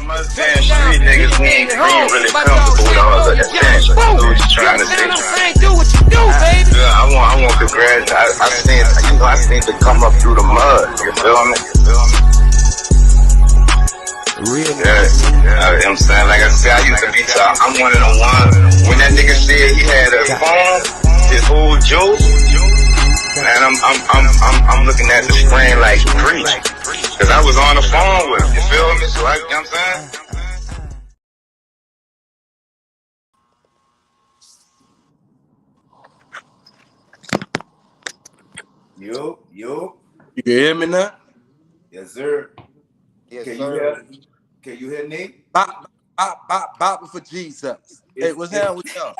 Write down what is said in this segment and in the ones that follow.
Saying street niggas, we ain't really comfortable with all the attention. We just trying to say. Yeah, I want congrats. I seen to come up through the mud. You feel me? Real. Yeah. I'm saying, like I said, I used to be. I'm one of the ones. When that nigga said he had a phone, his whole joke. And I'm looking at the screen like preach, cause I was on the phone with him. You feel me? So you know what I'm saying? Yo. You can hear me now? Yes, sir. Yes, Can sir. you hear Nate? Bop for Jesus. Hey, what's happening with y'all?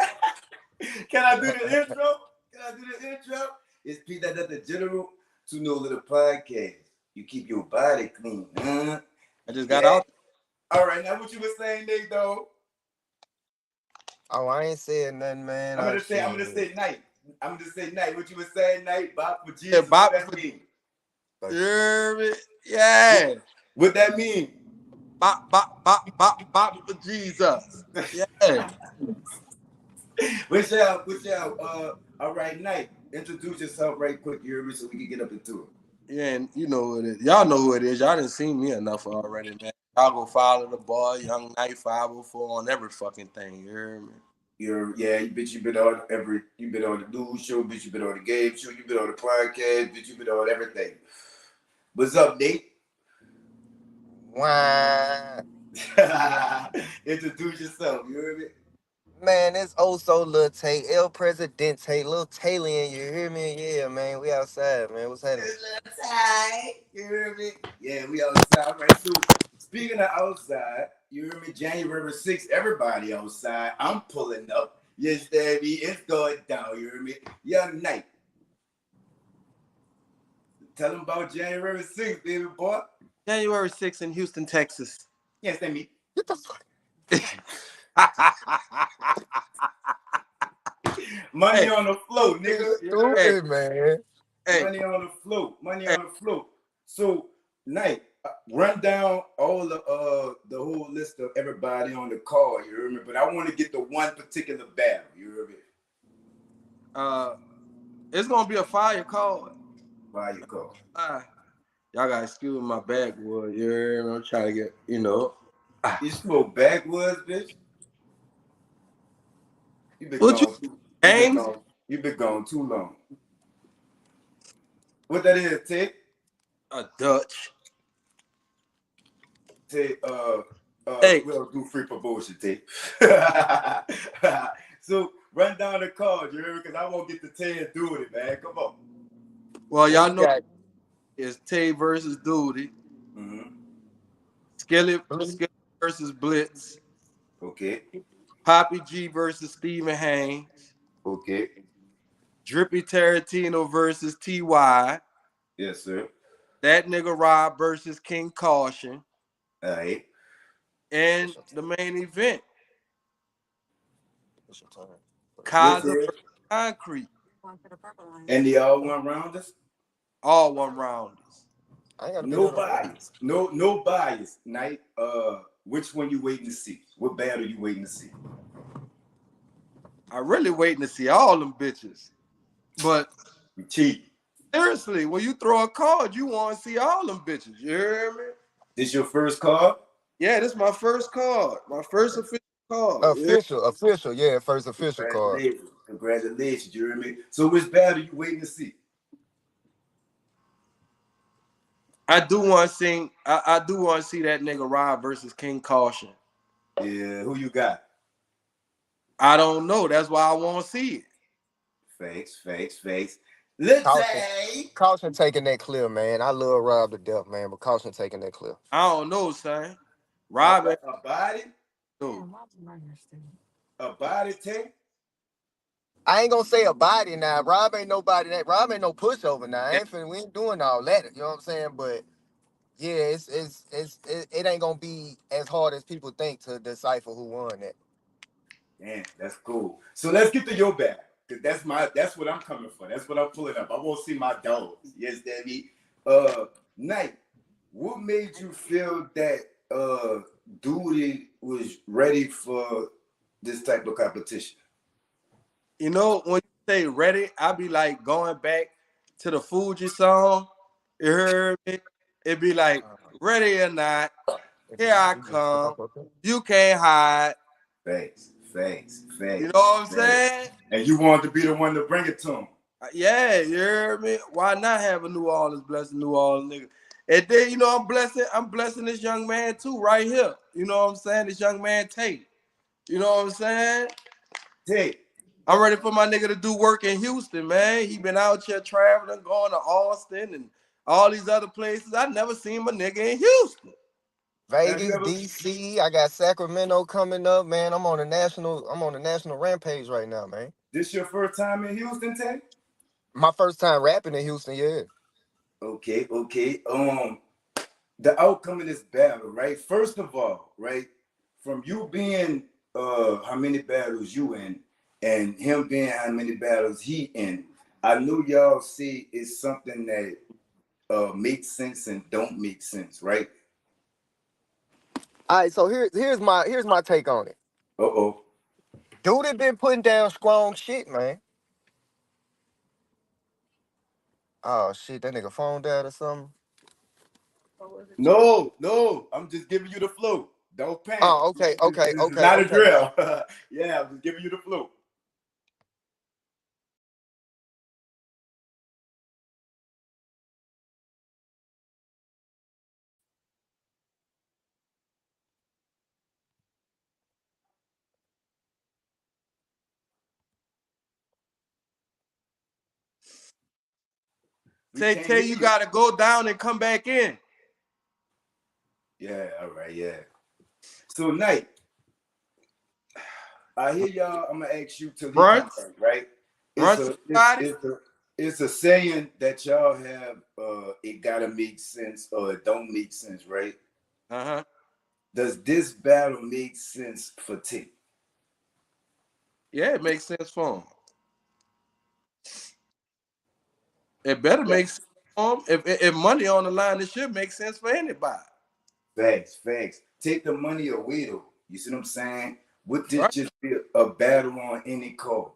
Can I do the intro? It's Pete that the General to know little podcast. You keep your body clean. I just got out. All right, now what you were saying, Nate, though? Oh, I ain't saying nothing, man. I'm gonna say night. What you were saying, night? Bop for Jesus. Yeah, bop what for that mean? You hear me? Yeah. What that mean? Bop for Jesus. Yeah. What's y'all? All right, night. Introduce yourself right quick, you hear me, so we can get up into it. Yeah, and you know who it is. Y'all know who it is. Y'all didn't see me enough already, man. Y'all go follow the boy, Young Knight 504 on every fucking thing. You hear me? You been on the news show, bitch, you been on the game show, you been on the podcast, bitch, you been on everything. What's up, Nate? Why? Introduce yourself, you hear me? Man, it's so Lil Tay, El Presidente, Lil Taylor in, you hear me? Yeah, man, we outside, man. What's happening? It's outside, you hear me? Yeah, we outside, right? So, speaking of outside, you hear me? January 6th, everybody outside. I'm pulling up. Yes, Daddy, it's going down, you hear me? Young Knight. Tell them about January 6th, baby boy. January 6th in Houston, Texas. Yes, that me. Get the fuck. Money on the float, nigga. Stupid, man. Money on the float. So, Knight, run down all the whole list of everybody on the card, you hear me? But I want to get the one particular battle, you hear me? It's gonna be a fire card. Fire card. Y'all gotta excuse my backwood, you hear me? I'm trying to get, you know. You smoke backwoods, bitch? You've been gone too long. What that is, Ted? A Dutch. Ted, hey. We don't do free promotion, Ted. So run down the card, you hear me? Because I won't get the Ted doing it, man. Come on. Well, y'all know it's Tay versus Duty. Mm-hmm. Skillet versus Blitz. Okay. Poppy G versus Stephen Haynes. Okay. Drippy Tarantino versus T.Y. Yes, sir. That nigga Rob versus King Caution. All right. And the main event. Kaza versus Concrete. And they all one rounders? All one rounders. No bias. No bias. Knight, which one you waiting to see? What battle you waiting to see? I really waiting to see all them bitches. But you cheat. Seriously, when you throw a card, you want to see all them bitches. You hear me? This your first card? Yeah, this is my first card. My first official card. Official, yeah, first official card. Congratulations, you hear me? So which battle you waiting to see? I do want to see that nigga Rob versus King Caution. Yeah, who you got? I don't know. That's why I want to see it. Facts. Let's say Caution taking that clear, man. I love Rob to death, man, but Caution taking that clear. I don't know, son. Rob a body? No. A body tank? I ain't gonna say a body now. Rob ain't nobody. Rob ain't no pushover now. We ain't doing all that. You know what I'm saying? But yeah, it ain't gonna be as hard as people think to decipher who won that. Damn, that's cool. So let's get to your battle. That's what I'm coming for. That's what I'm pulling up. I want to see my dogs. Yes, Debbie. Knight, what made you feel that Duty was ready for this type of competition? You know, when you say ready, I be like going back to the Fuji song. You heard me? It be like, ready or not, here I come. You can't hide. Facts. You know what I'm saying? And you wanted to be the one to bring it to him. Yeah, you heard me? Why not have a New Orleans blessing New Orleans nigga? And then, you know, I'm blessing this young man too, right here. You know what I'm saying? This young man Tate. You know what I'm saying? Tate. I'm ready for my nigga to do work in Houston, man. He been out here traveling, going to Austin and all these other places. I never seen my nigga in Houston. Vegas, DC. I got Sacramento coming up, man. I'm on a national rampage right now, man. This your first time in Houston, Tate? My first time rapping in Houston, yeah. Okay. The outcome of this battle, right? First of all, right, from you being how many battles you in, and him being how many battles he in, I know y'all see it's something that makes sense and don't make sense, right? All right, so here's my take on it. Dude had been putting down strong shit, man. Oh shit, that nigga phone died or something. No, I'm just giving you the flow. Don't panic. Oh, okay. This is not a drill. Yeah, I'm just giving you the flow. Tay, you gotta go down and come back in. Yeah, all right, yeah. So, Knight, I hear y'all. I'm gonna ask you to leave back, right? It's a saying that y'all have. It gotta make sense or it don't make sense, right? Does this battle make sense for Tate? Yeah, it makes sense for him. It better make sense for him. If money on the line, it should make sense for anybody. Facts. Take the money away though. You see what I'm saying? Would this just be a battle on any card?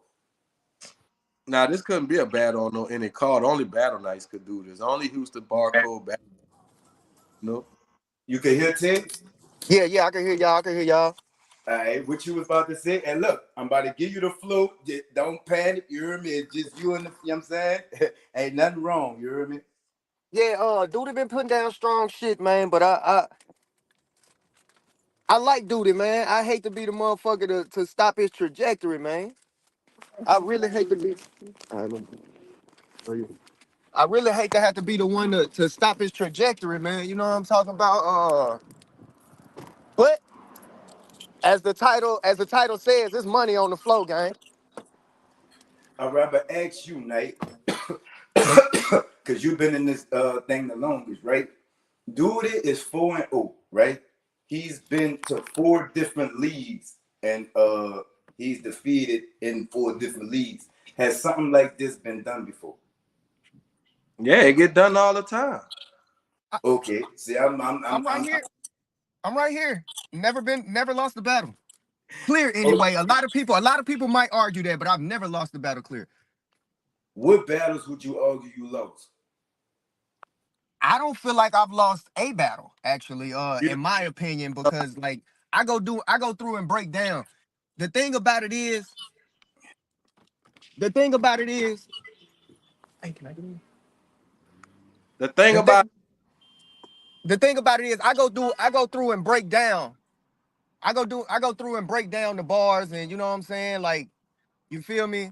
Now, this couldn't be a battle on any card. Only Battle Nights could do this. Only Houston Barcode battle. No. You can hear Tate? Yeah, I can hear y'all. All right, what you was about to say? And look, I'm about to give you the flow. Don't panic, you hear me? It's just you and the, you know what I'm saying? Ain't nothing wrong, you hear me? Yeah, Duty been putting down strong shit, man, but I like Duty, man. I hate to be the motherfucker to stop his trajectory, man. I really hate to be. I really hate to have to be the one to stop his trajectory, man. You know what I'm talking about? But as the title says, it's money on the flow, gang. I'd rather ask you, Knight, because you've been in this thing the longest, right? Duty is 4-0, right? He's been to 4 different leagues and he's defeated in 4 different leagues. Has something like this been done before? Yeah, it get done all the time. Okay, see, I'm right here. I'm right here. Never lost the battle. Clear anyway. A lot of people might argue that, but I've never lost the battle clear. What battles would you argue you lost? I don't feel like I've lost a battle, actually, in my opinion, because like I go through and break down. The thing about it is, hey, can I get in? The thing about it is I go through and break down. I go through and break down the bars, and you know what I'm saying? Like, you feel me?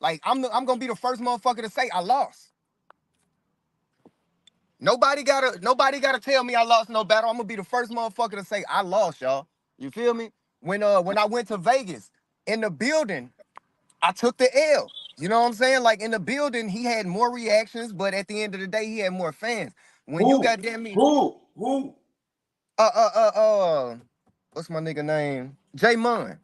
Like I'm gonna be the first motherfucker to say I lost. Nobody gotta tell me I lost no battle. I'm gonna be the first motherfucker to say I lost, y'all. You feel me? When I went to Vegas, in the building, I took the L. You know what I'm saying? Like in the building, he had more reactions, but at the end of the day, he had more fans. When you goddamn me, who? What's my nigga name? J Mun.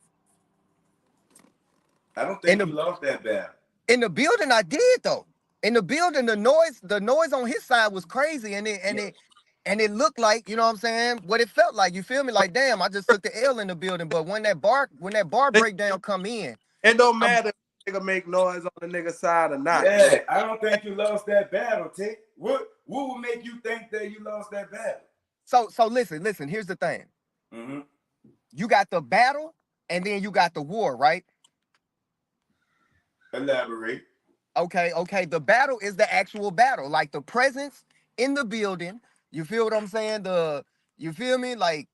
I don't think you lost that battle. In the building, I did though. In the building, the noise on his side was crazy, and and it looked like, you know what I'm saying, what it felt like. You feel me? Like, damn, I just took the L in the building. But when that bar breakdown come in, It don't I'm matter if nigga make noise on the nigga side or not. Yeah, I don't think you lost that battle, T. What would make you think that you lost that battle? so listen, here's the thing. Mm-hmm. You got the battle and then you got the war, right? Elaborate. Okay. The battle is the actual battle, like the presence in the building. You feel what I'm saying? You feel me? Like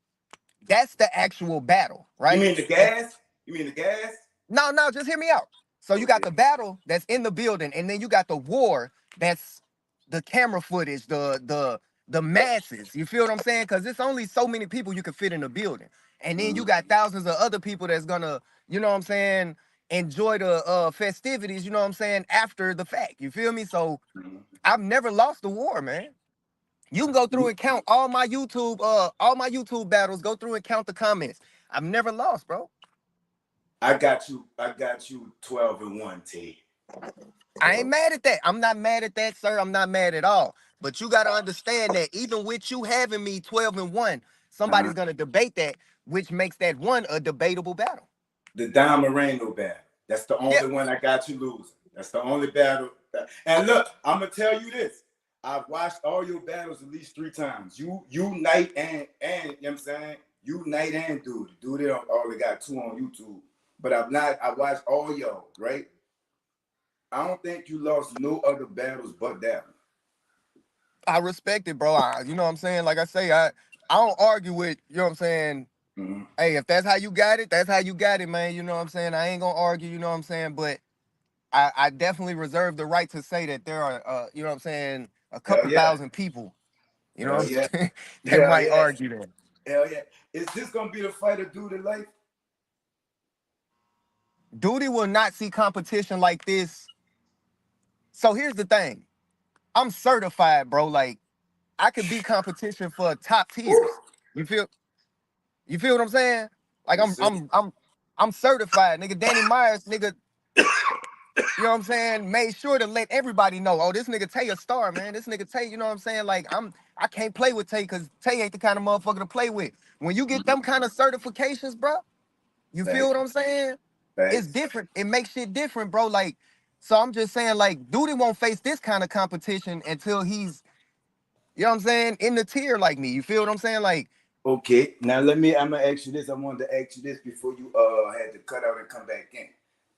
that's the actual battle, You right? mean the gas? You mean the gas? No, just hear me out. So you got the battle that's in the building, and then you got the war that's the camera footage, the masses. You feel what I'm saying? Because it's only so many people you can fit in the building, and then you got thousands of other people that's gonna, you know what I'm saying, enjoy the festivities. You know what I'm saying, after the fact. You feel me? So I've never lost the war, man. You can go through and count all my YouTube battles. Go through and count the comments. I've never lost, bro. I got you 12-1, T. I ain't mad at that. I'm not mad at that, sir. I'm not mad at all. But you gotta understand that even with you having me 12-1, somebody's gonna debate that, which makes that one a debatable battle. The Don Moreno battle. That's the only Yeah. one I got you losing. That's the only battle. And look, I'm gonna tell you this. I've watched all your battles at least 3 times. You Knight and you know what I'm saying? You Knight and Dude. Dude only got 2 on YouTube. But I watched all y'all, right? I don't think you lost no other battles but that one. I respect it, bro. You know what I'm saying? Like I say, I don't argue with, you know what I'm saying? Mm-hmm. Hey, if that's how you got it, that's how you got it, man. You know what I'm saying? I ain't gonna argue, you know what I'm saying? But I definitely reserve the right to say that there are, you know what I'm saying, a couple thousand people, you know what I'm saying, that might argue that. Hell yeah. Is this gonna be the fight of Duty life? Duty will not see competition like this. So here's the thing. I'm certified, bro. Like, I could be competition for top tiers. You feel what I'm saying? Like I'm certified, nigga. Danny Myers, nigga, you know what I'm saying, made sure to let everybody know, oh, this nigga Tay a star, man. This nigga Tay, you know what I'm saying? Like, I can't play with Tay because Tay ain't the kind of motherfucker to play with. When you get them kind of certifications, bro, you feel what I'm saying? It's different. It makes shit different, bro. Like, so I'm just saying, like, Duty won't face this kind of competition until he's, you know what I'm saying, in the tier like me. You feel what I'm saying? Like, okay, now I'm gonna ask you this. I wanted to ask you this before you had to cut out and come back in.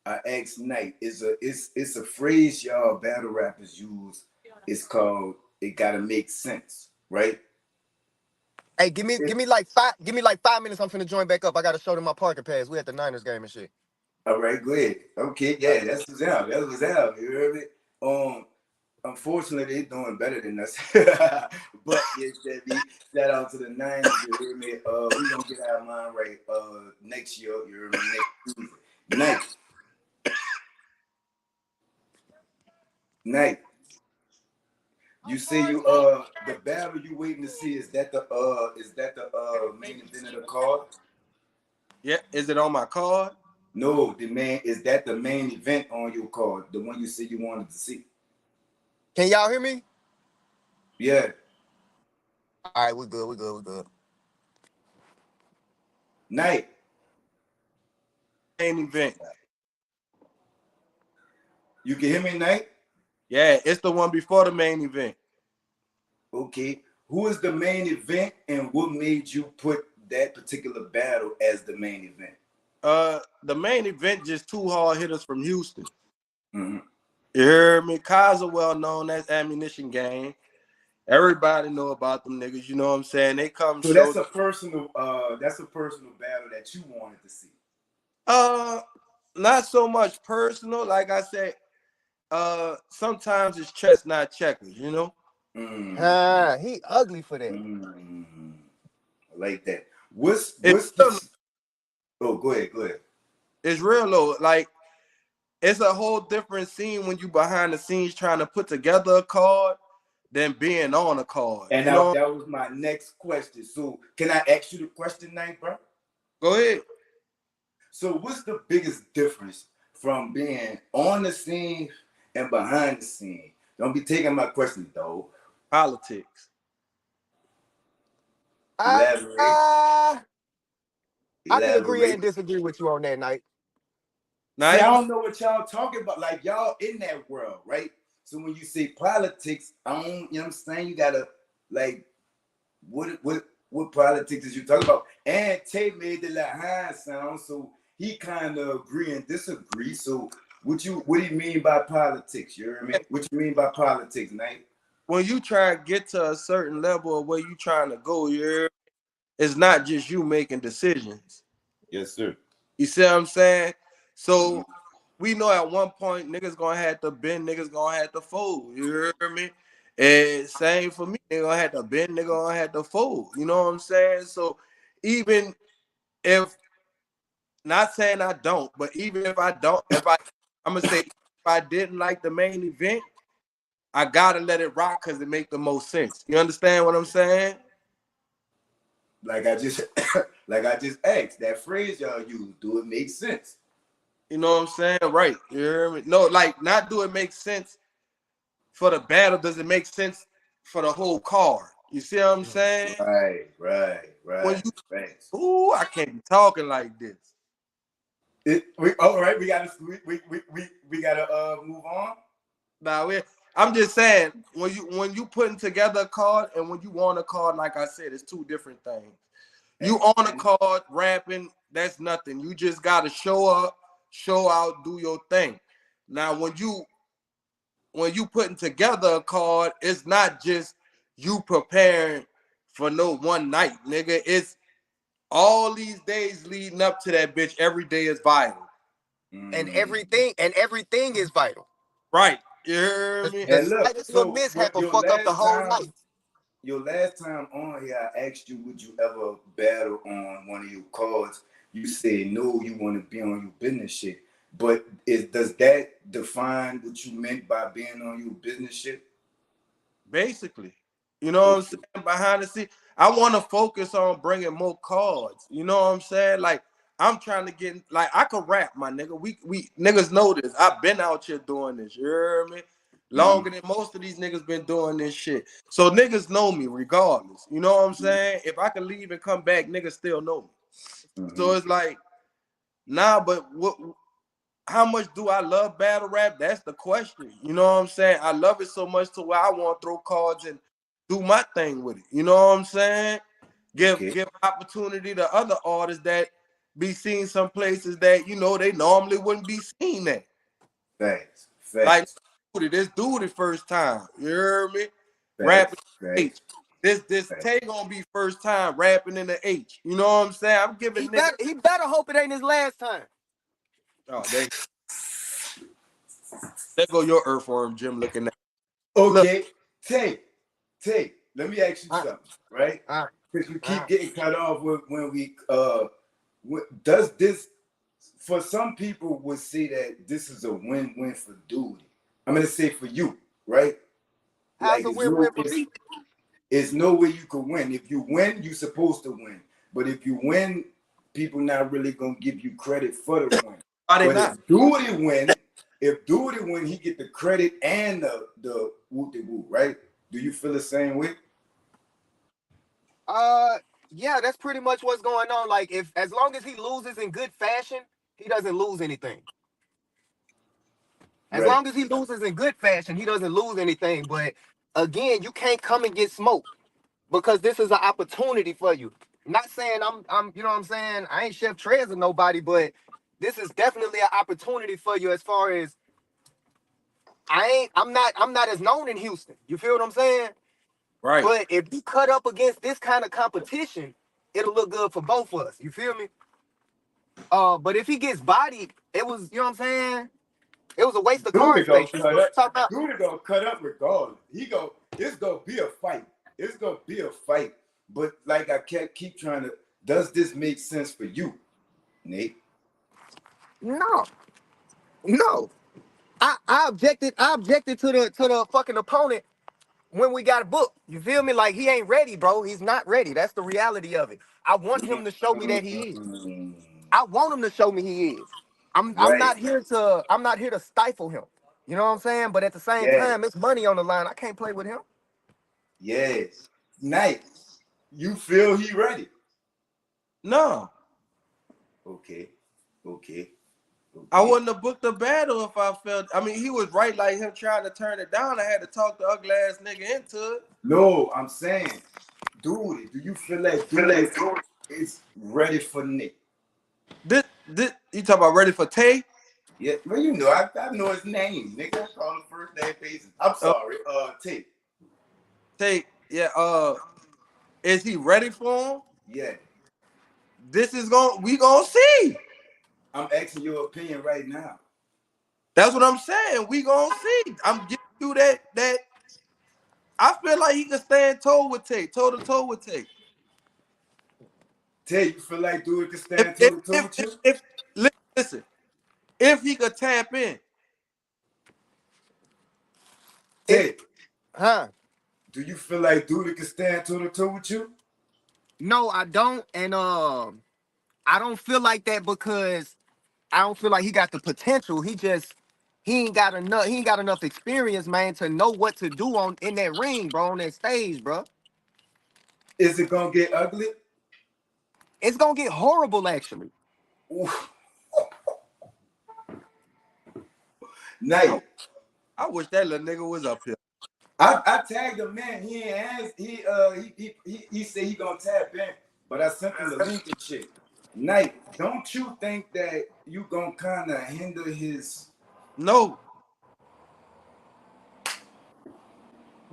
I asked Knight, it's a phrase y'all battle rappers use. It's called "it gotta make sense," right? hey, give me like 5 minutes. I'm finna join back up. I gotta show them my parking pass. We at the Niners game and shit. All right, go ahead. Okay, yeah, that's what's out. That's what's out. You heard me? Unfortunately, they're doing better than us. But shout out to the Niners. You hear me? We gonna get our mind right next year. You hear me? Next season. Knight. You say you the battle you waiting to see, is that the main event of the card? Yeah, is it on my card? No, is that the main event on your card? The one you said you wanted to see? Can y'all hear me? Yeah. All right, we good. Knight. Main event. You can hear me, Knight? Yeah, it's the one before the main event. Okay. Who is the main event and what made you put that particular battle as the main event? The main event just 2 hard hitters from Houston. Mm-hmm. You heard me? Kaiser well known, that's Ammunition Gang. Everybody know about them niggas, you know what I'm saying? They come so that's a personal battle that you wanted to see. Not so much personal. Like I said, sometimes it's chess, not checkers, you know? He ugly for that. I like that. What's the Oh, go ahead. It's real though. Like, it's a whole different scene when you behind the scenes trying to put together a card than being on a card. And that was my next question. So can I ask you the question, Knight, bro? Go ahead. So what's the biggest difference from being on the scene and behind the scene? Don't be taking my question, though. Politics. Elaborate. I can agree and Elaborate. disagree with you on that night. See, I Night. don't know what y'all talking about. Like y'all in that world, right? So when you say politics, I don't, you know what I'm saying? You gotta like what politics is you talking about? And Tay made the high sound, so he kind of agree and disagree. So what do you mean by politics? You hear me? What you mean by politics, Nate? When you try to get to a certain level of where you trying to go, it's not just you making decisions. Yes, sir. You see what I'm saying? So we know at one point niggas gonna have to bend, niggas gonna have to fold. You hear me? And same for me, nigga gonna have to bend, nigga gonna have to fold. You know what I'm saying? So even if not saying I don't, but even if I don't, I'm gonna say if I didn't like the main event, I gotta let it rock because it make the most sense. You understand what I'm saying? Like I just like I just asked, that phrase y'all use, do it make sense? You know what I'm saying? Right. You hear me? No, like not do it make sense for the battle? Does it make sense for the whole card? You see what I'm saying? Right. When you, Thanks. ooh, I can't be talking like this. All right, we gotta move on. Now, I'm just saying when you putting together a card and when you on a card, like I said, it's two different things. You on a card rapping, that's nothing. You just gotta show up, show out, do your thing. Now, when you putting together a card, it's not just you preparing for no one night, nigga. It's all these days leading up to that bitch. Every day is vital. And everything is vital. Right. You hear me? And The look, slightest little so mishap will your fuck up the last whole time, night. your last time on here, I asked you, would you ever battle on one of your cards? You said no, you want to be on your business shit. But does that define what you meant by being on your business shit? Basically. You know what I'm saying? Behind the scenes, I want to focus on bringing more cards. You know what I'm saying? Like, I'm trying to get, like, I can rap, my nigga. We niggas know this. I've been out here doing this. You hear me? Longer than most of these niggas been doing this shit. So niggas know me regardless. You know what I'm saying? If I can leave and come back, niggas still know me. So it's like, nah, but how much do I love battle rap? That's the question. You know what I'm saying? I love it so much to where I want to throw cards and do my thing with it. You know what I'm saying? Give opportunity to other artists that be seen some places that they normally wouldn't be seen at. Facts. Like this dude the first time. You hear me? Rapping H. This Tay gonna be first time rapping in the H. You know what I'm saying? I'm giving he better hope it ain't his last time. Oh, there go your earthworm, Jim, looking at. Okay, Tay, let me ask you something, right? Because you keep getting cut off when we does this, for some people would say that this is a win-win for Duty. I'm gonna say for you, right? How's a win-win for me? It's no way you could win. If you win, you're supposed to win. But if you win, people not really gonna give you credit for the win. If Duty win, he get the credit and the woo-de-woo, right? Do you feel the same way? Yeah, that's pretty much what's going on. Like, as long as he loses in good fashion, he doesn't lose anything. As long as he loses in good fashion, he doesn't lose anything. But again, you can't come and get smoked because this is an opportunity for you. I'm not saying I'm you know what I'm saying? I ain't Chef Trez or nobody, but this is definitely an opportunity for you as far as I'm not as known in Houston. You feel what I'm saying? Right. But if you cut up against this kind of competition, it'll look good for both of us. You feel me? But if he gets bodied, it was, you know what I'm saying? It was a waste of card space. Dude gonna cut up regardless. It's gonna be a fight. It's gonna be a fight. But like I keep trying to, does this make sense for you, Nate? No. I objected to the fucking opponent when we got a book. You feel me? Like, he ain't ready, bro. He's not ready. That's the reality of it. I want him to show me that he is. I want him to show me he is. I'm not here to stifle him. You know what I'm saying? But at the same time, it's money on the line. I can't play with him. Yes. Nice. You feel he ready? No. Okay. I wouldn't have booked a battle if I felt. I mean, he was right, like him trying to turn it down. I had to talk the ugly ass nigga into it. No, I'm saying, dude, do you feel like dude is ready for Nick? This you talk about ready for Tay? Yeah, well, you know, I know his name, nigga. I call him first name basis. I'm sorry, Tay. Tay, yeah. Is he ready for him? Yeah. We gonna see. I'm asking your opinion right now. That's what I'm saying. We gonna see. I'm giving you that. I feel like he can stand toe to toe with Tay. Tay, you feel like dude can stand toe to toe with you? If listen, if he could tap in. Tay, do you feel like dude can stand toe to toe with you? No, I don't, and I don't feel like that because I don't feel like he got the potential. He ain't got enough experience, man, to know what to do in that ring, bro, on that stage, bro. Is it gonna get ugly? It's gonna get horrible, actually. Night. I wish that little nigga was up here. I tagged him, man. He ain't asked. He said he gonna tap in, but I sent him the link and shit. Night, don't you think that you gonna kind of hinder his? No,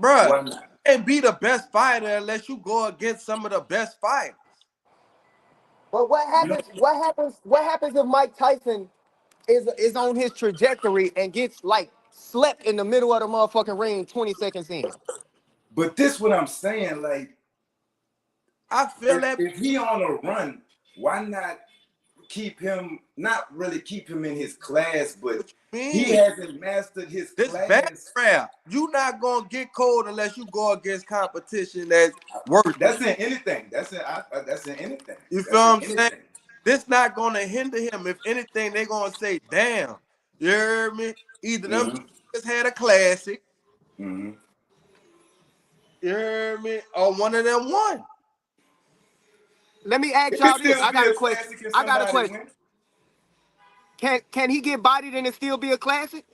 bruh. You can't be the best fighter unless you go against some of the best fighters. But what happens? What happens if Mike Tyson is on his trajectory and gets like slept in the middle of the motherfucking ring 20 seconds in? But this what I'm saying, like, I feel that if he on a run, why not not really keep him in his class, but he hasn't mastered his class. This rap, you not gonna get cold unless you go against competition that's worth. That's in anything. That's in anything. You feel what I'm saying? This not gonna hinder him. If anything, they're gonna say, "Damn, you heard me." Either them just had a classic, you heard me, or one of them won. Let me ask y'all this. I got a question. Can he get bodied and it still be a classic?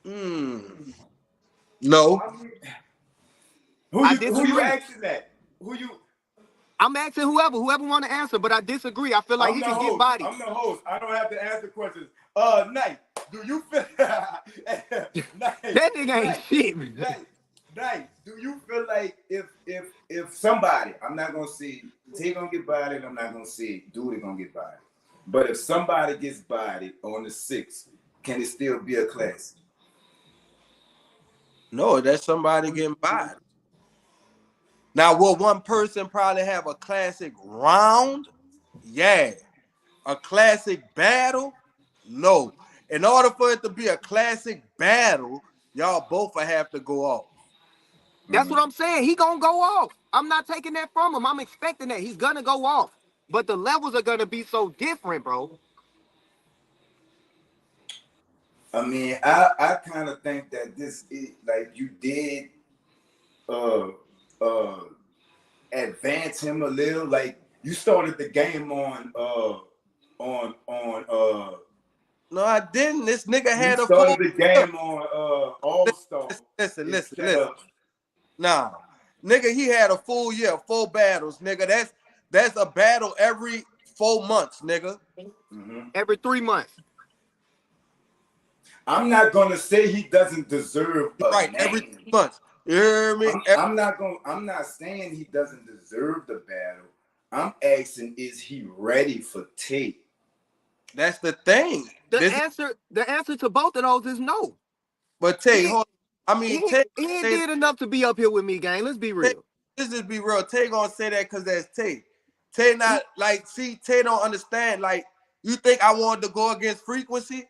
No. Who you asking that? I'm asking whoever want to answer, but I disagree. I feel like he can get bodied. I'm the host. I don't have to answer questions. Night, do you feel that nigga ain't shit. Night, do you feel like if somebody, I'm not gonna see Tay gonna get bodied, I'm not gonna see Dude gonna get bodied. But if somebody gets bodied on the 6th, can it still be a classic? No, that's somebody getting bodied. Now, will one person probably have a classic round? Yeah. A classic battle? No. In order for it to be a classic battle, y'all both will have to go off. That's what I'm saying. He gonna go off. I'm not taking that from him. I'm expecting that. He's gonna go off. But the levels are gonna be so different, bro. I mean, I kind of think that this is like you did advance him a little. Like you started the game on No, I didn't. This nigga had a full the game on All-Star. Listen. Nah. Nigga, he had a full year, 4 battles, nigga. That's a battle every 4 months, nigga. Every 3 months. I'm not gonna say he doesn't deserve a name. Every 3 months. You hear me? I'm not saying he doesn't deserve the battle. I'm asking, is he ready for Tay? That's the thing. The answer to both of those is no. But Tay, Tay ain't did enough to be up here with me, gang. Let's be real. Let's just be real. Tay gonna say that because that's Tay. Tay not like, see, Tay don't understand. Like, you think I wanted to go against Frequency?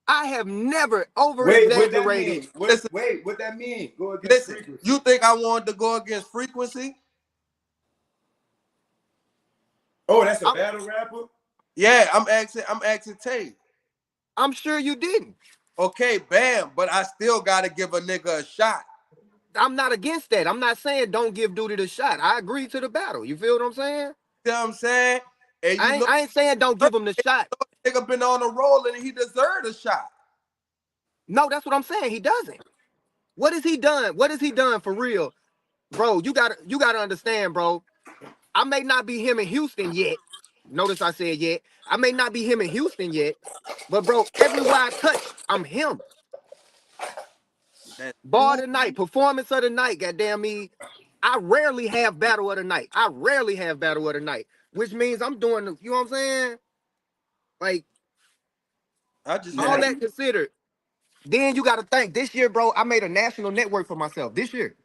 I have never over-exaggerated. What that mean? Go against Frequency. You think I wanted to go against Frequency? Oh, that's a battle rapper? Yeah, I'm asking Tay. I'm sure you didn't. Okay, bam, but I still gotta give a nigga a shot. I'm not against that. I'm not saying don't give Duty the shot. I agree to the battle. You feel what I'm saying? You know what I'm saying? And you know, I ain't saying don't give him the shot. nigga been on a roll and he deserved a shot. No, that's what I'm saying. He doesn't. What has he done? What has he done for real? Bro, you gotta understand, bro. I may not be him in Houston yet. Notice I said yet. I may not be him in Houston yet. But bro, everywhere I touch, I'm him. That's Bar of the night, performance of the night, goddamn me. I rarely have battle of the night. I rarely have battle of the night. Which means I'm doing the, you know what I'm saying? Like, I just all that considered. Then you gotta think, this year, bro, I made a national network for myself. This year.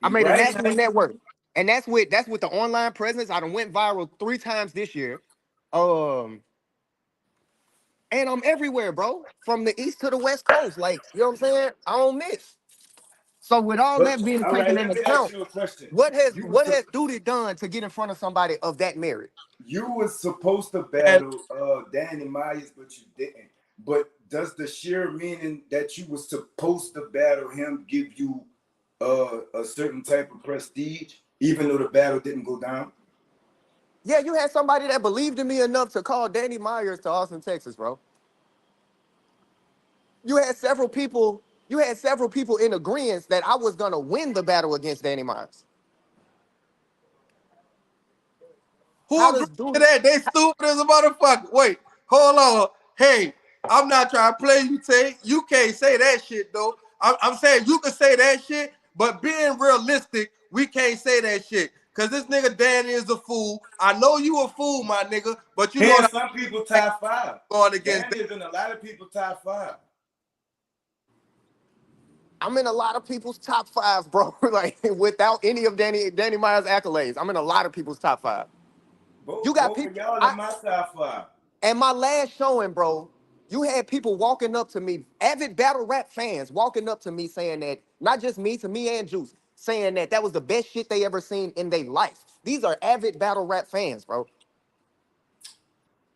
I made a Right. national network. And that's with the online presence. I done went viral 3 times this year. And I'm everywhere, bro. From the east to the west coast. Like, you know what I'm saying? I don't miss. So with all But that being all right, taken let into me ask account, you a question. what has You was, Duty done to get in front of somebody of that merit? you was supposed to battle Danny Myers, but you didn't. But does the sheer meaning that you was supposed to battle him give you a certain type of prestige, even though the battle didn't go down? Yeah, you had somebody that believed in me enough to call Danny Myers to Austin, Texas, bro. You had several people in agreement that I was gonna win the battle against Danny Myers. who How agreed does to Duty? that? They stupid as a motherfucker. Wait, hold on. Hey, I'm not trying to play you, Tay. You can't say that shit though. I'm saying you can say that shit, but being realistic, we can't say that shit. Cause this nigga Danny is a fool. I know you a fool, my nigga, but you know And that some people top 5. going against Danny is in a lot of people top 5. I'm in a lot of people's top 5, bro. Like without any of Danny Myers accolades, I'm in a lot of people's top 5. You got Both of people. y'all in my top 5. And my last showing, bro, you had people walking up to me, avid battle rap fans walking up to me saying that, not just me, to me and Juice, saying that was the best shit they ever seen in their life. These are avid battle rap fans, bro.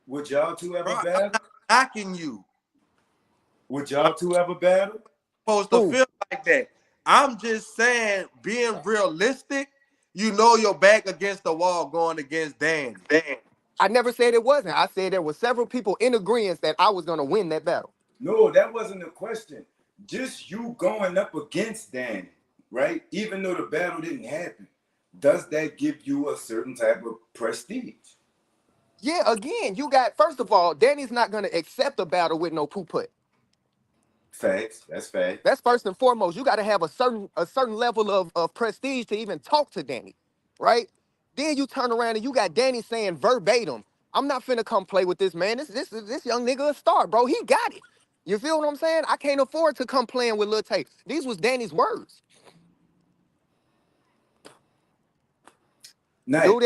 Would y'all two ever bro, I'm battle? not knocking you. Would y'all two ever battle? Supposed to feel like that. I'm just saying, being realistic, you know your back against the wall going against Danny. I never said it wasn't. I said there were several people in agreement that I was gonna win that battle. No, that wasn't the question. Just you going up against Danny, right? Even though the battle didn't happen, does that give you a certain type of prestige? Yeah, again, you got, first of all, Danny's not gonna accept a battle with no poo put. Facts. That's fact. That's first and foremost. You got to have a certain level of prestige to even talk to Danny, right? Then you turn around and you got Danny saying verbatim, "I'm not finna come play with this man. This young nigga a star, bro. He got it." You feel what I'm saying? I can't afford to come playing with Lil Tay. These was Danny's words. Nice. Dude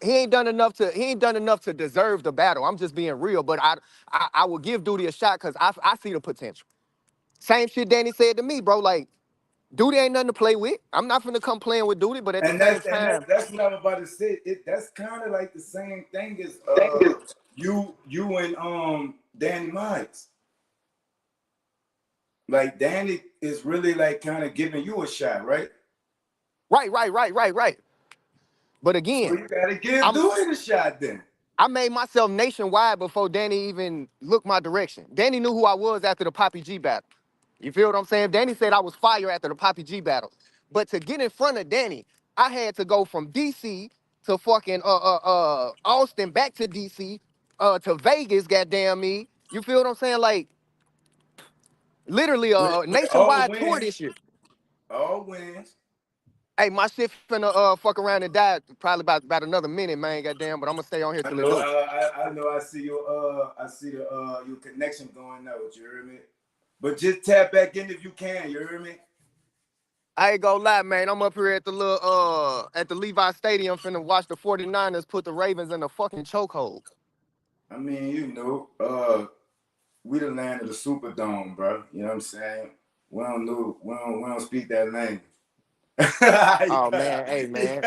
he ain't done enough to deserve the battle. I'm just being real, but I will give Duty a shot because I see the potential. Same shit Danny said to me, bro. Like, Duty ain't nothing to play with. I'm not finna come playing with Duty, but at the same time, that's what I'm about to say. That's kind of like the same thing as you and Danny Myers. Like Danny is really like kind of giving you a shot, right? right. But So again, you gotta give Duty a shot then. I made myself nationwide before Danny even looked my direction. Danny knew who I was after the Poppy G battle. You feel what I'm saying? Danny said I was fire after the Poppy G battle. But to get in front of Danny, I had to go from DC to fucking Austin, back to DC, to Vegas, goddamn me. You feel what I'm saying? Like, literally a With all nationwide tour wins, this year. all wins. Hey, my shit finna fuck around and die probably about another minute, man, goddamn, but I'm gonna stay on here I till it know. do. I know. I see your. I see the your connection going out. You hear me? But just tap back in if you can. You hear me? I ain't gonna lie, man. I'm up here at the little at the Levi Stadium finna watch the 49ers put the Ravens in a fucking chokehold. I mean, we the land of the Superdome, bro. You know what I'm saying? We don't know. We don't speak that language. Oh man, hey man.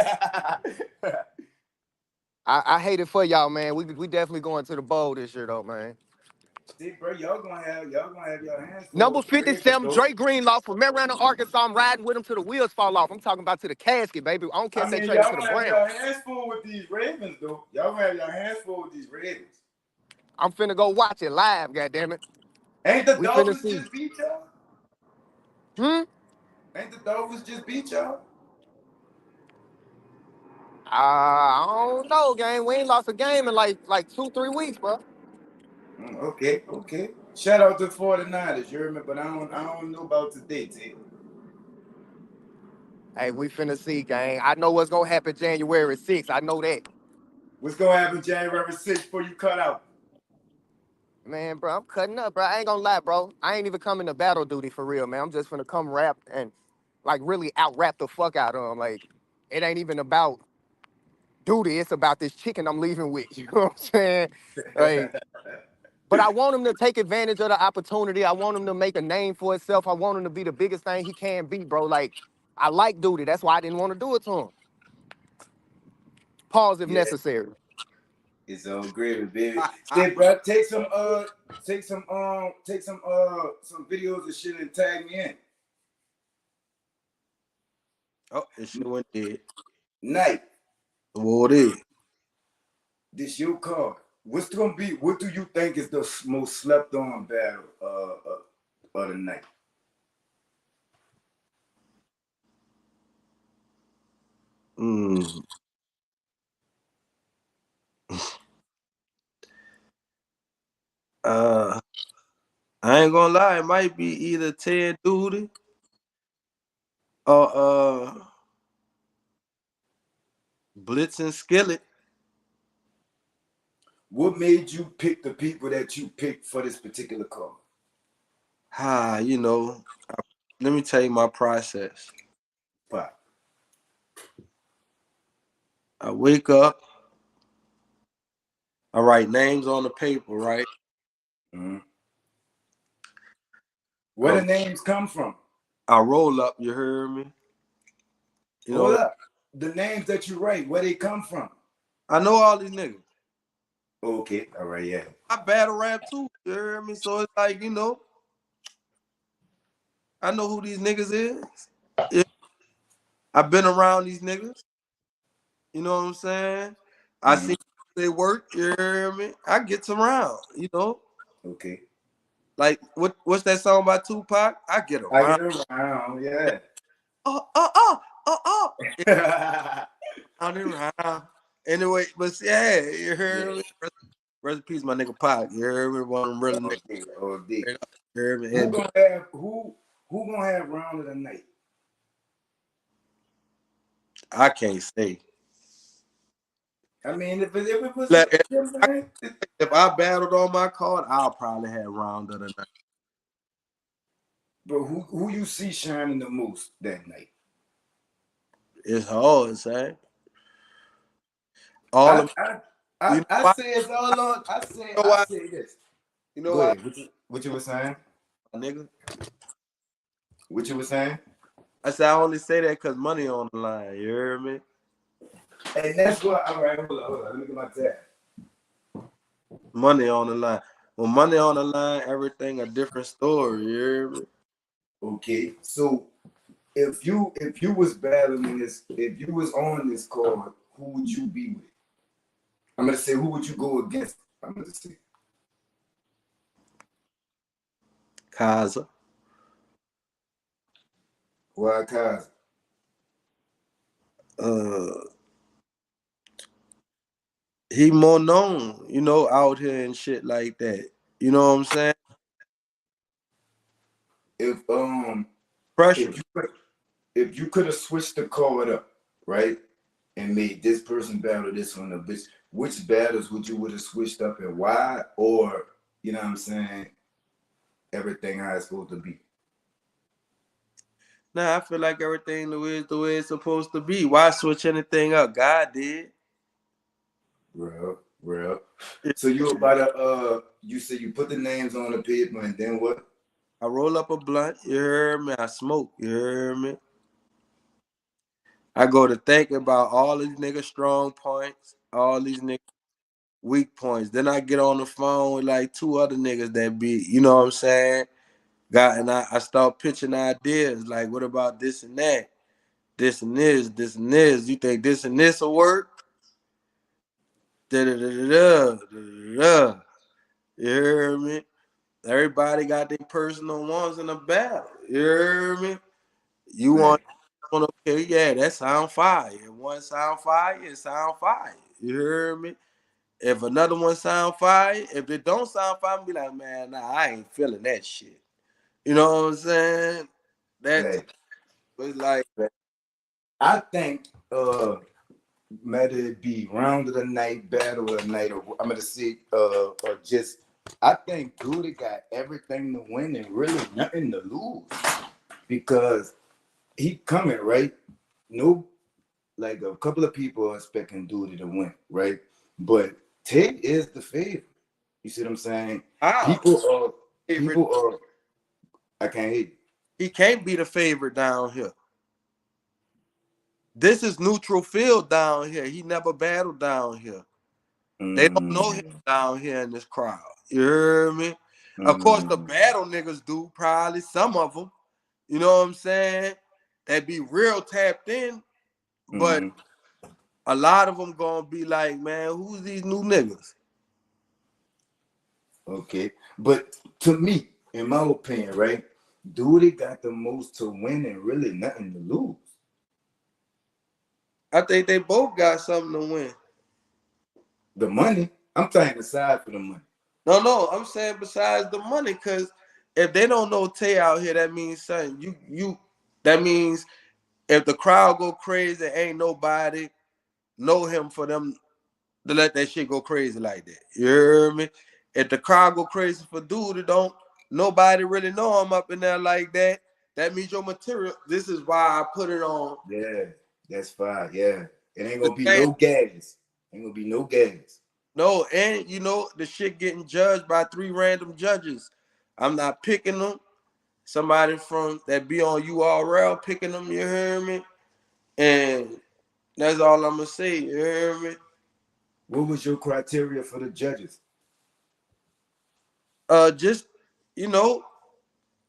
I hate it for y'all, man. We definitely going to the bowl this year though, man. See, bro, y'all gonna have your hands full Number with the Ravens, 57, though. Dre Greenlaw from Marietta, Arkansas. I'm riding with him till the wheels fall off. I'm talking about to the casket, baby. I don't care I if they mean, trade him y'all to the gonna have Browns. your hands full with these Ravens, though. Y'all gonna have your hands full with these Ravens. I'm finna go watch it live, goddammit. Ain't the We finna Dolphins see. just beat y'all? Ain't the Dolphins just beat y'all? I don't know, gang. We ain't lost a game in like 2-3 weeks, bro. Okay. Shout out to 49ers, you heard me? But I don't know about today, T. Hey, we finna see, gang. I know what's gonna happen January 6th. I know that. What's gonna happen January 6th before you cut out? Man, bro, I'm cutting up, bro. I ain't gonna lie, bro. I ain't even coming to battle duty for real, man. I'm just finna come rap and like really out rap the fuck out of them. Like, it ain't even about duty. It's about this chicken I'm leaving with. You know what I'm saying? Like, but I want him to take advantage of the opportunity. I want him to make a name for himself. I want him to be the biggest thing he can be, bro. Like, I like duty. That's why I didn't want to do it to him. Pause if Yeah, necessary. it's all gravy, baby. I Say, bro, take some some videos of shit and tag me in. oh, it sure went dead. Night, What it is? this your card. What's gonna be? What do you think is the most slept on battle of the night? Mm. I ain't gonna lie, it might be either Ted Duty or Blitz and Skillet. What made you pick the people that you picked for this particular card? You know, let me tell you my process. Pop. I wake up, I write names on the paper, right? Mm-hmm. Where the names come from? I roll up, you heard me? You Hold know, up. The names that you write, where they come from? I know all these niggas. Okay, all right, yeah. I battle rap too, you heard me? So it's like, you know, I know who these niggas is. Yeah. I've been around these niggas. You know what I'm saying? I see they work, you hear me? I get around, you know? Okay. Like, what's that song by Tupac? I get I around. get around, yeah. Round and round. Anyway, but yeah, you heard me? Rest in peace, my nigga Pac. You heard me? One of them real niggas. You heard me? Who gonna have round of the night? I can't say. I mean, if it was, Like, you know what I'm saying? if I battled on my card, I'll probably have round of the night. But who you see shining the most that night? It's hard, say. All of I you know why? say it's all on. I You know why? say this. You know Go why, ahead. What you were saying? nigga? What you were saying? I said I only say that because money on the line. You heard me? And that's what. All right, hold on. Let me get my tab. Money on the line. When money on the line, everything a different story. You hear me? Okay, so if you was battling this, if you was on this card, who would you be with? I'm gonna say, who would you go against? I'm gonna say Kaza. why Kaza? He more known, you know, out here and shit like that. You know what I'm saying? Pressure. If you could have switched the card up, right, and made this person battle this one, which battles would have switched up and why? Or you know what I'm saying? Everything how it's supposed to be. Nah, I feel like everything the way it's supposed to be. Why switch anything up? God did. Real. So you about to you said you put the names on the paper and then what? I roll up a blunt, you heard me? I smoke, you heard me? I go to think about all these niggas' strong points, all these niggas' weak points. Then I get on the phone with like 2 other niggas that be, you know what I'm saying? And I start pitching ideas like, what about this and that? This and this, this and this. You think this and this will work? Da da da da da da. You hear me? Everybody got their personal ones in the battle. You hear me? You want, okay, yeah, that sound fire. If one sound fire, it sound fire. You hear me? If another one sound fire, if it don't sound fire, be like, man, nah, I ain't feeling that shit. You know what I'm saying? That was like, I think whether it be round of the night, battle of the night, or I'm gonna see or just I think Duty got everything to win and really nothing to lose because he coming, right? No, like a couple of people are expecting Duty to win, right? But Tate is the favorite. You see what I'm saying? People are I can't hear you. He can't be the favorite down here. This is neutral field down here. He never battled down here. They don't know him down here in this crowd. You hear me? Of course, the battle niggas do, probably some of them. You know what I'm saying? That be real tapped in, but a lot of them gonna be like, man, who's these new niggas? Okay, but to me, in my opinion, right, Duty got the most to win and really nothing to lose. I think they both got something to win. The money, I'm trying to decide for the money. No, I'm saying besides the money, because if they don't know Tay out here, that means something. That means if the crowd go crazy, ain't nobody know him for them to let that shit go crazy like that. You hear me? If the crowd go crazy for Dude, don't nobody really know him up in there like that. That means your material. This is why I put it on. Yeah, that's fine. Yeah, it ain't gonna be no gas. Ain't gonna be no gas. No, and you know the shit getting judged by 3 random judges. I'm not picking them. Somebody from that be on URL picking them. You hear me? And that's all I'm gonna say. You hear me? What was your criteria for the judges? Just you know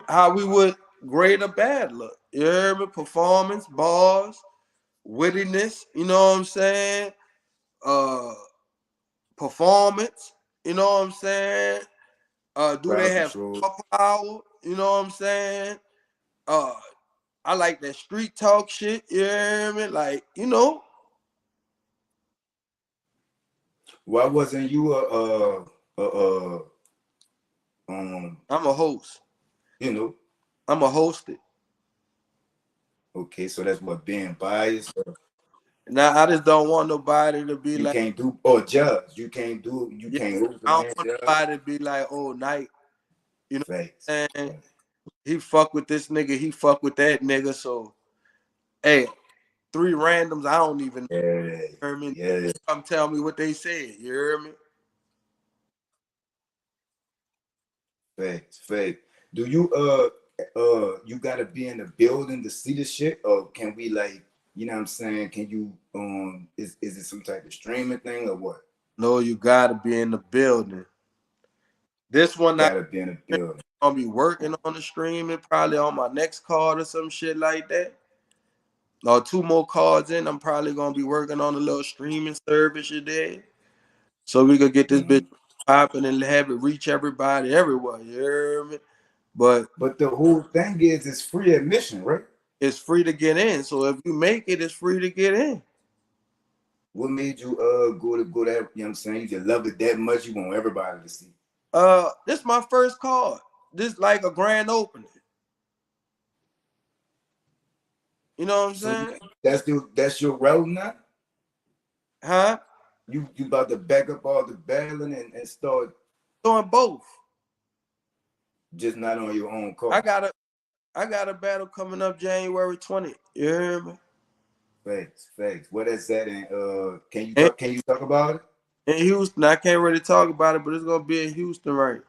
how we would grade a battler. You hear me? Performance, bars, wittiness. You know what I'm saying? Performance. You know what I'm saying? Do they have power? You know what I'm saying? I like that street talk shit. You hear me? Like, you know. Why wasn't you I'm a host. You know. I'm a host it. Okay, so that's what being biased. Now I just don't want nobody to be you like can't do or judge. You can't do. You can't. I don't want nobody to be like, oh, Night. You know what I'm saying? He fuck with this nigga. He fuck with that nigga. So, hey, 3 randoms. I don't even know. You hear me? Yeah. Come tell me what they said. You hear me? Facts. Do you you gotta be in the building to see the shit, or can we like, you know what I'm saying? Can you is it some type of streaming thing or what? No, you gotta be in the building. This one gotta be in the building. I'll be working on the streaming, probably on my next card or some shit like that. Or 2 more cards in, I'm probably gonna be working on a little streaming service today. So we could get this bitch popping and have it reach everybody everywhere. You hear me? But the whole thing is it's free admission, right? It's free to get in. So if you make it, it's free to get in. What made you go that, you know what I'm saying? You just love it that much, you want everybody to see. This is my first card. This like a grand opening. You know what I'm saying? That's your road now? Huh? You about to back up all the battling and start doing both. Just not on your own card. I got a battle coming up January 20th. You hear me? Facts. What is that? And can you talk about it? In Houston, I can't really talk about it, but it's gonna be in Houston, right?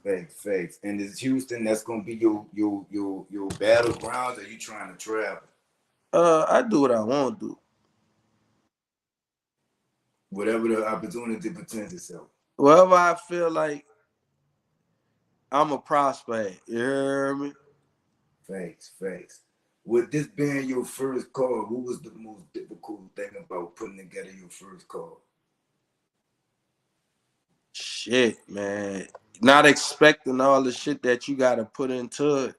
Facts. And is Houston that's gonna be your battlegrounds, or you trying to travel? I do what I want to do. whatever the opportunity presents itself. Wherever I feel like I'm a prospect, you hear me? Facts. With this being your first call, what was the most difficult thing about putting together your first call? Shit, man. Not expecting all the shit that you gotta put into it.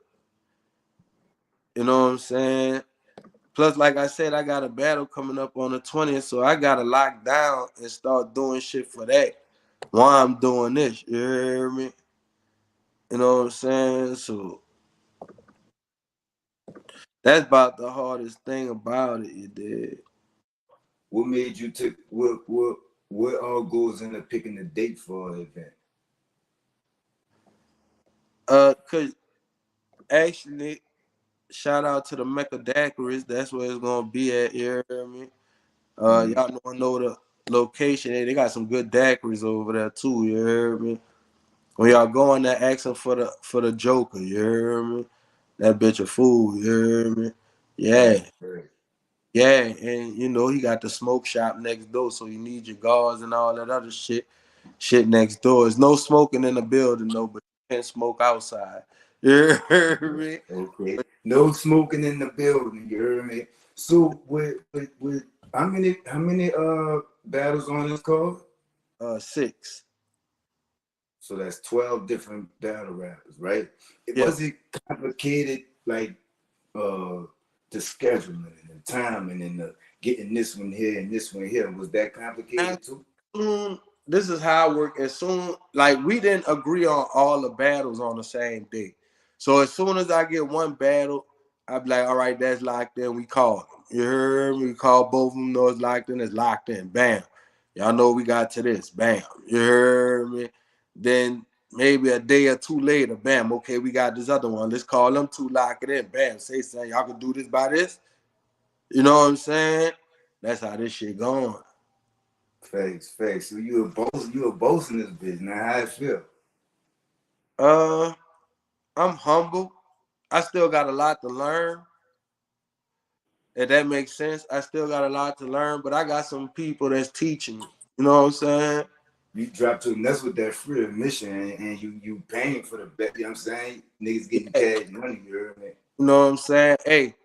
You know what I'm saying? Plus, like I said, I got a battle coming up on the 20th, so I gotta lock down and start doing shit for that while I'm doing this. You hear me? You know what I'm saying? So that's about the hardest thing about it, you did. What made you take what all goes into picking the date for an event? Cause actually, shout out to the Mecca Daiquiris. That's where it's gonna be at. You hear me? Y'all know the location. They got some good daiquiris over there too. You hear me? When y'all going there asking for the Joker, you hear me? That bitch a fool, you hear me? Yeah. Right. Yeah, and you know he got the smoke shop next door, so you need your guards and all that other shit next door. There's no smoking in the building though, but you can smoke outside. You hear me? Okay. No smoking in the building, you hear me? So with how many battles on this card? 6. So that's 12 different battle rappers, right? Yeah. Was it complicated, like the scheduling and the timing and the getting this one here and this one here? Was that complicated too? This is how I work. As soon, like, we didn't agree on all the battles on the same day. So as soon as I get one battle, I'd be like, all right, that's locked in. We call them. You heard me? We call both of them. Know it's locked in. It's locked in. Bam. Y'all know we got to this. Bam. You heard me? Then maybe a day or two later, bam. Okay, we got this other one. Let's call them two. Lock it in. Bam. Say something. Y'all can do this by this. You know what I'm saying? That's how this shit going. Facts. So you a boss in this bitch. Now how it feel? I'm humble. I still got a lot to learn. If that makes sense, I still got a lot to learn, but I got some people that's teaching me. You know what I'm saying? You drop to, and that's what that free admission and you paying for the bet. You know what I'm saying? Niggas getting cash money, you heard me? You know what I'm saying? Hey,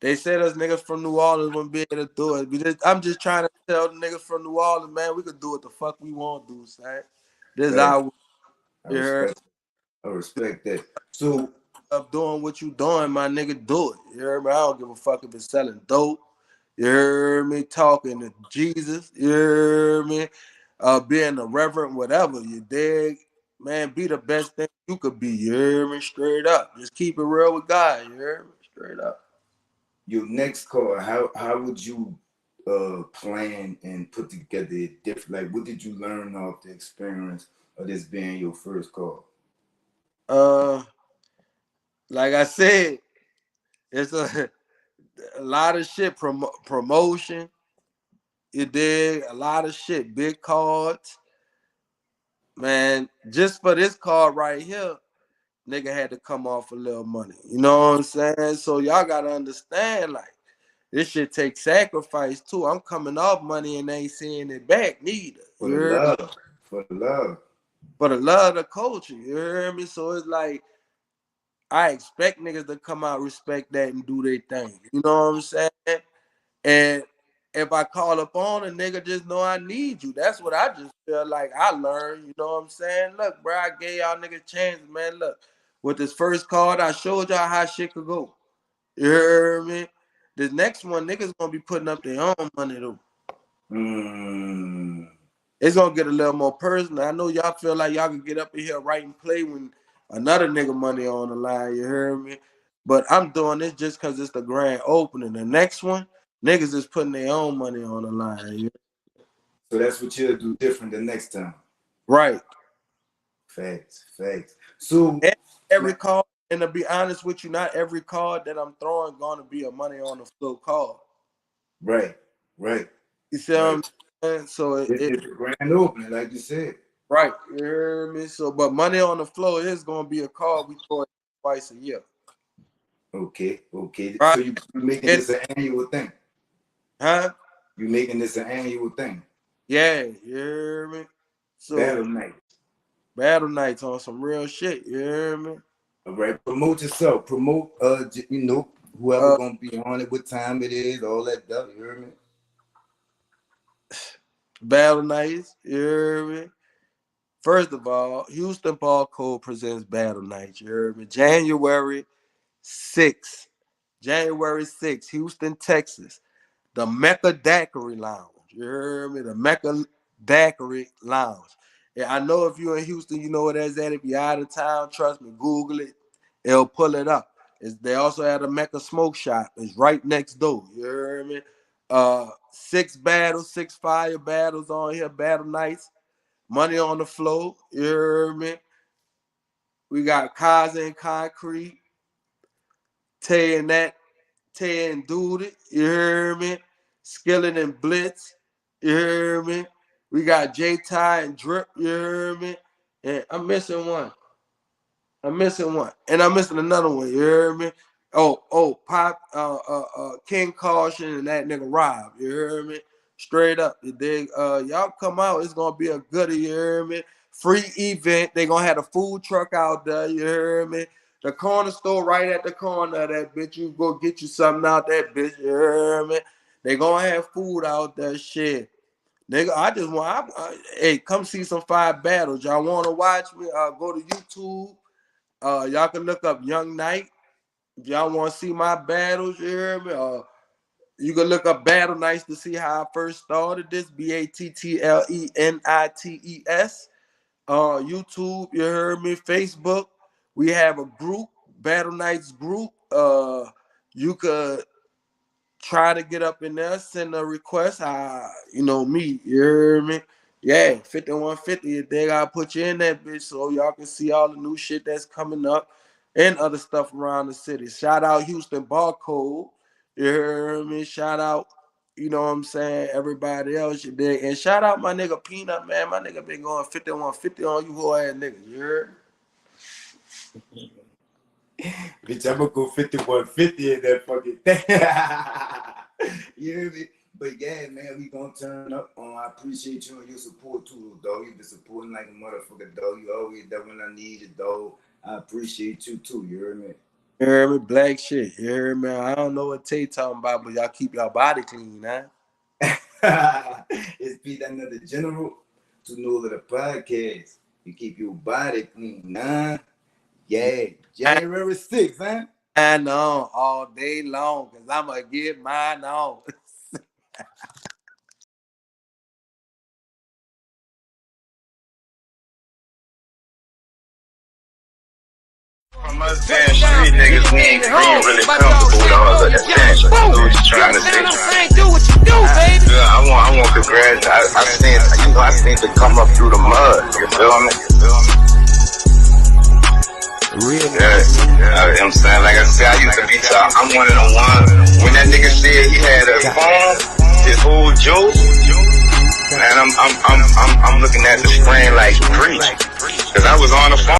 they said us niggas from New Orleans wouldn't be able to do it. I'm just trying to tell the niggas from New Orleans, man, we could do what the fuck we want to do, son. This is how I respect that. So of doing what you doing, my nigga, do it. You hear me? I don't give a fuck if it's selling dope. You hear me? Talking to Jesus. You hear me? Being a reverend, whatever. You dig? Man, be the best thing you could be. You hear me? Straight up. Just keep it real with God. You hear me? Straight up. Your next call, how would you plan and put together a different? Like, what did you learn off the experience of this being your first call? Like I said, it's a lot of shit promotion. You dig? A lot of shit. Big cards. Man, just for this card right here, nigga had to come off a little money. You know what I'm saying? So y'all gotta understand, like, this shit takes sacrifice too. I'm coming off money and ain't seeing it back neither. For the love. For the love of the culture. You hear me? So it's like, I expect niggas to come out, respect that, and do their thing. You know what I'm saying? And if I call up on a nigga, just know I need you. That's what I just feel like I learned. You know what I'm saying? Look, bro, I gave y'all niggas chances, man. Look, with this first card, I showed y'all how shit could go. You hear me? This next one, niggas gonna be putting up their own money though. It's gonna get a little more personal. I know y'all feel like y'all can get up in here right and play when another nigga money on the line. You hear me? But I'm doing this just because it's the grand opening. The next one, niggas is putting their own money on the line. You know? So that's what you'll do different the next time. Right. Facts. So every card, and to be honest with you, not every card that I'm throwing gonna be a money on the floor card. Right. You see what I'm saying? So it's a grand opening, like you said. Right. You hear me? So, but money on the floor is gonna be a card we throw twice a year. Okay. Right. So you making this an annual thing? Huh? You making this an annual thing? Yeah, you hear me? So Battle battle nights on some real shit, you hear me? All right, promote yourself. Promote, you know, whoever gonna be on it, what time it is, all that stuff. You hear me? Battle nights, you hear me? First of all, Houston Ball Code presents Battle Nights, you hear me? January 6th. January 6th, Houston, Texas. The Mecca Daiquiri Lounge. You heard me? The Mecca Daiquiri Lounge. Yeah, I know if you're in Houston, you know what that's at. If you're out of town, trust me, Google it. It'll pull it up. They also have a Mecca Smoke Shop. It's right next door. You heard me? 6 battles, 6 fire battles on here, battle nights. Money on the floor. You heard me? We got Kaza and Concrete. Tay and that. Tay and Dude, you hear me? Skillet and Blitz, you hear me? We got J-Ty and Drip, you hear me? And I'm missing one. And I'm missing another one, you hear me? Pop, King Caution and that nigga Rob, you hear me? Straight up, you dig? Y'all come out, it's gonna be a goodie, you hear me? Free event, they gonna have a food truck out there, you hear me? The corner store right at the corner of that bitch. You go get you something out that bitch. You hear me? They gonna have food out there. Shit. Nigga, I just want, hey, come see some fire battles. Y'all want to watch me? Go to YouTube. Y'all can look up Young Knight. If y'all want to see my battles, you hear me? You can look up Battle Nights to see how I first started this. BATTLENITES. YouTube, you heard me? Facebook. We have a group, Battle Nights group. You could try to get up in there, send a request. You know me, you heard me? Yeah, 5150. They gotta put you in that bitch so y'all can see all the new shit that's coming up and other stuff around the city. Shout out Houston Barcode. You heard me? Shout out, you know what I'm saying, everybody else you dig. And shout out my nigga Peanut, man. My nigga been going 5150 on you whole ass niggas, you heard? Bitch, I'm gonna go 5150 in that fucking thing. You hear me? But yeah, man, we gonna turn up. I appreciate you and your support too, though. You've been supporting like a motherfucker, though. You always there when I need it, though. I appreciate you too. You hear me? You heard me? Black shit. You heard me? I don't know what Tay talking about, but y'all keep y'all body clean, man. It's Pete, another general to know the podcast. You keep your body clean, nah. Yeah, January 6th, huh? I know all day long, cause I'ma get mine on. From us damn street niggas, we ain't really comfortable with all of that thing. We was just trying to say, do what you do, baby. yeah, I want to graduate. I seen to come up through the mud. You feel me? Real Yeah, you know what I'm saying? Like I said, I used to be top. I'm one of the ones. When that nigga said he had a phone, his whole juice, and I'm looking at the screen like preach, cause I was on the phone.